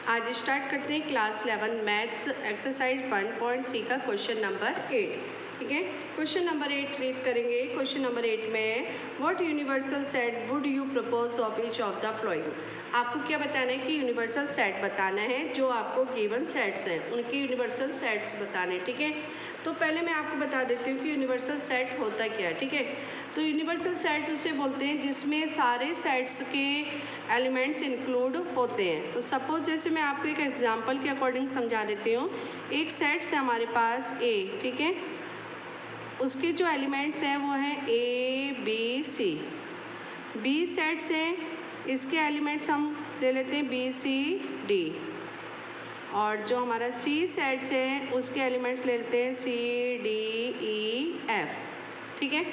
आज स्टार्ट करते हैं क्लास 11 मैथ्स एक्सरसाइज 1.3 का क्वेश्चन नंबर 8। ठीक है, क्वेश्चन नंबर 8 रीड करेंगे। क्वेश्चन नंबर 8 में what universal set would you purpose of each of the flowing. आपको क्या बताना है कि यूनिवर्सल सेट बताना है, जो आपको गिवन सेट्स हैं उनके यूनिवर्सल सेट्स बताने हैं। ठीक है, तो पहले मैं आपको बता देती हूँ कि यूनिवर्सल सेट होता क्या है। ठीक है, तो यूनिवर्सल सेट्स उसे बोलते हैं जिसमें सारे सेट्स के एलिमेंट्स इंक्लूड होते हैं। तो सपोज जैसे मैं आपको एक एग्जांपल के अकॉर्डिंग समझा देती हूँ। एक सेट्स है हमारे पास ए, ठीक है, उसके जो एलिमेंट्स हैं वो हैं A B C. B sets हैं, इसके एलिमेंट्स हम ले लेते हैं बी सी डी। और जो हमारा सी सेट्स है उसके एलिमेंट्स ले लेते हैं सी डी ई एफ। ठीक है,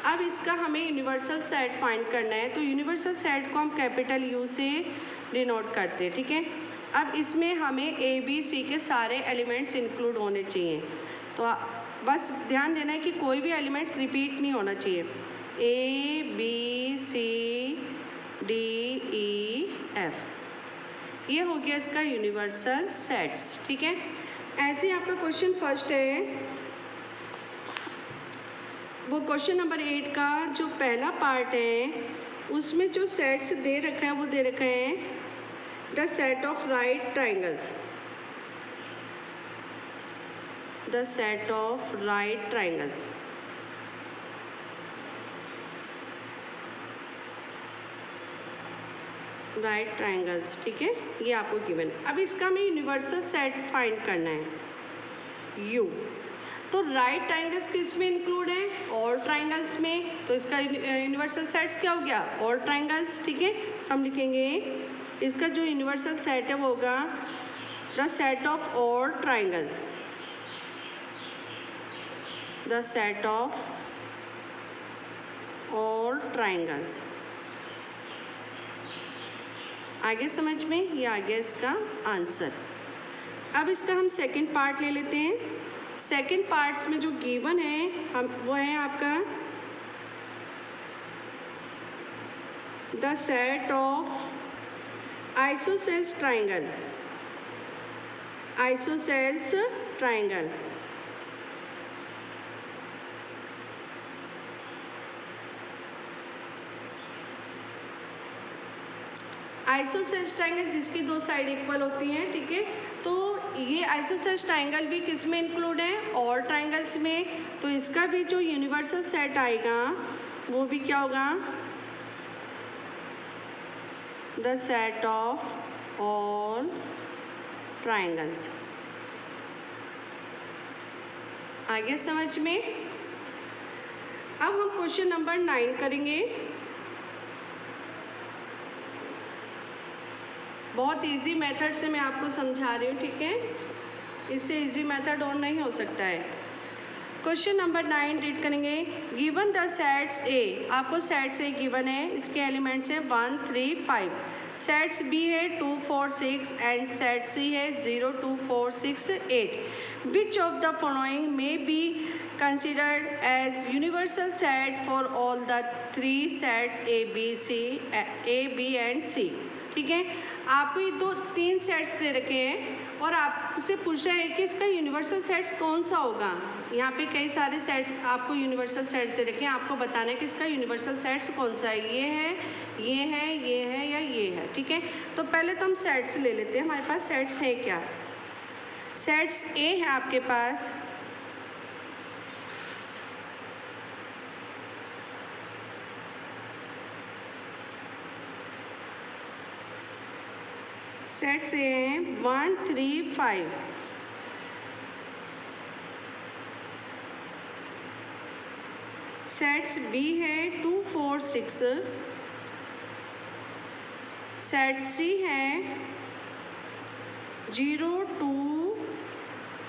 अब इसका हमें यूनिवर्सल सेट फाइंड करना है। तो यूनिवर्सल सेट को हम कैपिटल यू से डिनोट करते हैं। ठीक है, अब इसमें हमें ए बी सी के सारे एलिमेंट्स इंक्लूड होने चाहिए। तो बस ध्यान देना है कि कोई भी एलिमेंट्स रिपीट नहीं होना चाहिए। A B C D E F, ये हो गया इसका यूनिवर्सल सेट्स। ठीक है, ऐसे ही आपका क्वेश्चन फर्स्ट है, वो क्वेश्चन नंबर 8 का जो पहला पार्ट है उसमें जो सेट्स दे रखा है वो दे रखा है the set of right triangles. The set of right triangles, right triangles. ठीक है, ये आपको गिवन। अब इसका हमें यूनिवर्सल सेट फाइंड करना है यू। तो राइट ट्राइंगल्स किस में इंक्लूड है? ऑल ट्राइंगल्स में। तो इसका यूनिवर्सल सेट्स क्या हो गया? All triangles. ठीक है, हम लिखेंगे इसका जो यूनिवर्सल सेट है वो होगा the set of all triangles. The set of all triangles. आगे समझ में? ये आ गया इसका आंसर। अब इसका हम सेकंड पार्ट ले लेते हैं। सेकंड पार्ट्स में जो गिवन है हम वो है आपका the set of isosceles triangle. Isosceles triangle. Isosceles triangle जिसकी दो साइड इक्वल होती हैं। ठीक है, तो ये आइसोसेल्स ट्राइंगल भी किस में इंक्लूड है? ऑल ट्राइंगल्स में। तो इसका भी जो यूनिवर्सल सेट आएगा वो भी क्या होगा? The set of all triangles. आगे समझ में? अब हम क्वेश्चन नंबर 9 करेंगे। बहुत इजी मेथड से मैं आपको समझा रही हूँ। ठीक है, इससे इजी मेथड और नहीं हो सकता है। क्वेश्चन नंबर 9 रीड करेंगे। गिवन द सेट्स ए, आपको सेट्स ए गिवन है, इसके एलिमेंट्स है 1 3 5। सेट्स बी है 2 4 6 एंड सेट सी है 0 2 4 6 8। Which of the following may be considered as universal set for all the 3 sets A B and C. ठीक है, आपको ये 3 सेट्स दे रखे हैं और आपसे पूछ रहा है कि इसका यूनिवर्सल सेट्स कौन सा होगा। यहाँ पे कई सारे सेट्स आपको यूनिवर्सल सेट्स दे रखे हैं, आपको बताना है कि इसका यूनिवर्सल सेट्स कौन सा है। ये है, ये है, ये है या ये है। ठीक है, तो पहले तो हम सेट्स ले लेते हैं। हमारे पास सेट्स है क्या? सेट्स ए है आपके पास, सेट्स ए हैं 1 3 5। सेट्स बी है 2 4 6। सेट सी है 0 2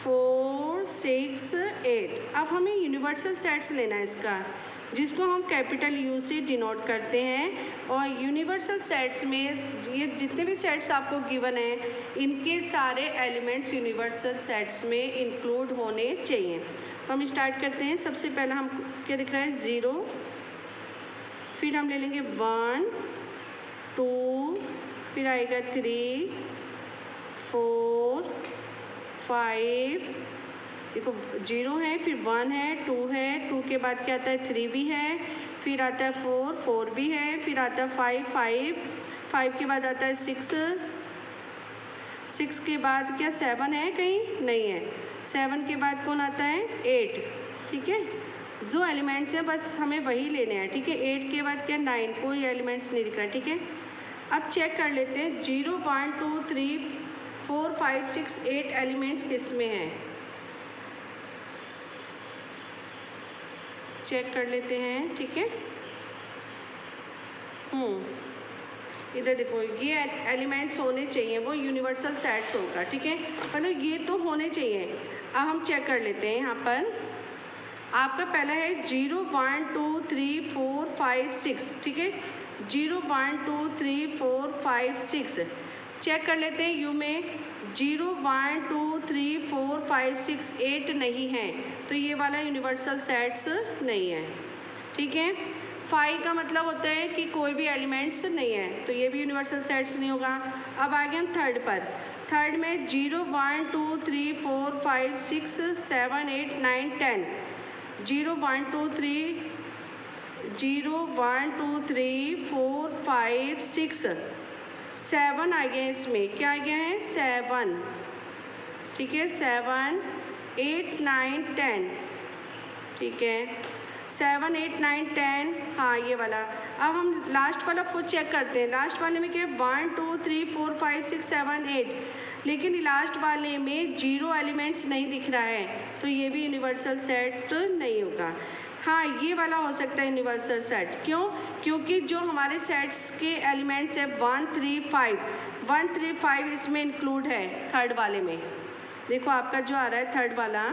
4 6 8। अब हमें यूनिवर्सल सेट्स लेना है इसका, जिसको हम कैपिटल यू से डिनोट करते हैं। और यूनिवर्सल सेट्स में ये जितने भी सेट्स आपको गिवन है इनके सारे एलिमेंट्स यूनिवर्सल सेट्स में इंक्लूड होने चाहिए। तो हम स्टार्ट करते हैं। सबसे पहला हम क्या दिख रहा है? 0, फिर हम ले लेंगे 1 2, फिर आएगा 3 4 5, देखो 0 है, फिर 1 है, 2 है, 2 के बाद क्या आता है 3 भी है, फिर आता है 4, 4 भी है, फिर आता है 5, 5 के बाद आता है 6, 6 के बाद क्या 7 है, कहीं नहीं है, 7 के बाद कौन आता है 8, ठीक है। जो एलिमेंट्स हैं बस हमें वही लेने हैं, ठीक है। 8 के बाद क्या 9, कोई एलिमेंट्स नहीं दिख रहा, ठीक है। अब चेक कर लेते हैं 0 1 2 3 4 5 6 8 एलिमेंट्स किस में हैं, चेक कर लेते हैं, ठीक है। इधर देखो ये एलिमेंट्स होने चाहिए, वो यूनिवर्सल सेट्स होगा, ठीक है, मतलब ये तो होने चाहिए। अब हम चेक कर लेते हैं, यहाँ पर आपका पहला है 0 1 2 3 4 5 6, ठीक है। 0 1 2 3 4 5 6 चेक कर लेते हैं। यू में 0 1 2 3 4 5 6 8 नहीं है, तो ये वाला यूनिवर्सल सेट्स नहीं है, ठीक है। 5 का मतलब होता है कि कोई भी एलिमेंट्स नहीं है, तो ये भी यूनिवर्सल सेट्स नहीं होगा। अब आगे हम थर्ड पर, थर्ड में 0 1 2 3 4 5 6 7 8 9 10, 0 1 2 3 0 1 2 3 4 5 6 7 आ गया, इसमें क्या आ गया है 7, ठीक है। 7 8 9 10, ठीक है, 7 8 9 10, हाँ ये वाला। अब हम लास्ट वाला फुल चेक करते हैं। लास्ट वाले में क्या है 1 2 3 4 5 6 7 8, लेकिन लास्ट वाले में 0 एलिमेंट्स नहीं दिख रहा है, तो ये भी यूनिवर्सल सेट नहीं होगा। हाँ ये वाला हो सकता है यूनिवर्सल सेट, क्यों? क्योंकि जो हमारे सेट्स के एलिमेंट्स है 1 3 5, 1 3 5 इसमें इंक्लूड है थर्ड वाले में। देखो आपका जो आ रहा है थर्ड वाला,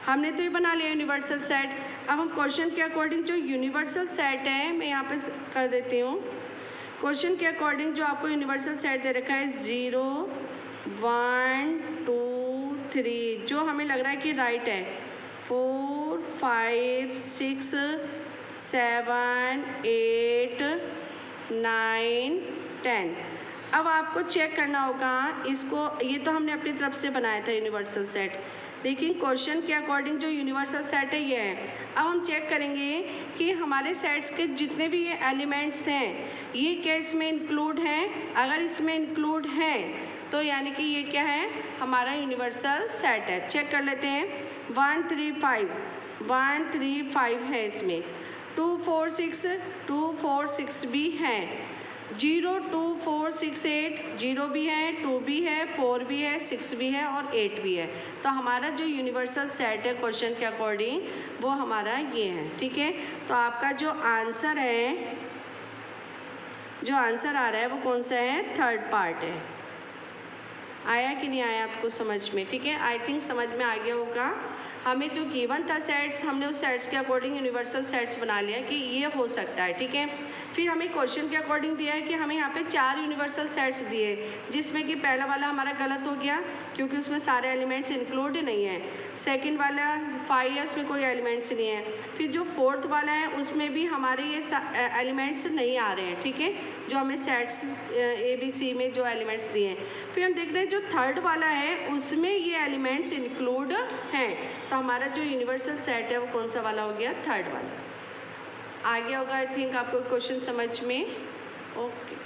हमने तो ये बना लिया यूनिवर्सल सेट। अब हम क्वेश्चन के अकॉर्डिंग जो यूनिवर्सल सेट है, मैं यहाँ पे कर देती हूँ। क्वेश्चन के अकॉर्डिंग जो आपको यूनिवर्सल सेट दे रखा है 0 1 2 3, जो हमें लग रहा है कि राइट है 4 5 6 7 8 9 10। अब आपको चेक करना होगा इसको, ये तो हमने अपनी तरफ से बनाया था यूनिवर्सल सेट, लेकिन क्वेश्चन के अकॉर्डिंग जो यूनिवर्सल सेट है ये है। अब हम चेक करेंगे कि हमारे सेट्स के जितने भी ये एलिमेंट्स हैं ये क्या इसमें इंक्लूड हैं। अगर इसमें इंक्लूड हैं तो यानी कि ये क्या है, हमारा यूनिवर्सल सेट है। चेक कर लेते हैं 1 3 5, 1 3 5 है इसमें, 2 4 6, 2 4 6 भी है, 0 2 4 6 8, 0 भी है, 2 भी है, 4 भी है, 6 भी है और 8 भी है। तो हमारा जो यूनिवर्सल सेट है क्वेश्चन के अकॉर्डिंग वो हमारा ये है, ठीक है। तो आपका जो आंसर है, जो आंसर आ रहा है वो कौन सा है, थर्ड पार्ट है। आया कि नहीं आया आपको समझ में, ठीक है। आई थिंक समझ में आ गया होगा। हमें जो गिवन था सेट्स, हमने उस सेट्स के अकॉर्डिंग यूनिवर्सल सेट्स बना लिया कि ये हो सकता है, ठीक है। फिर हमें क्वेश्चन के अकॉर्डिंग दिया है कि हमें यहाँ पे 4 यूनिवर्सल सेट्स दिए, जिसमें कि पहला वाला हमारा गलत हो गया क्योंकि उसमें सारे एलिमेंट्स इंक्लूड नहीं है। सेकंड वाला 5 है, उसमें कोई एलिमेंट्स नहीं है। फिर जो फोर्थ वाला है उसमें भी हमारे ये एलिमेंट्स नहीं आ रहे हैं, ठीक है, जो हमें सेट्स ABC में जो एलिमेंट्स दिए हैं। फिर हम देख रहे हैं जो थर्ड वाला है उसमें ये एलिमेंट्स इंक्लूड हैं, तो हमारा जो यूनिवर्सल सेट है वो कौन सा वाला हो गया, थर्ड वाला। आ गया होगा आई थिंक आपको क्वेश्चन समझ में, ओके।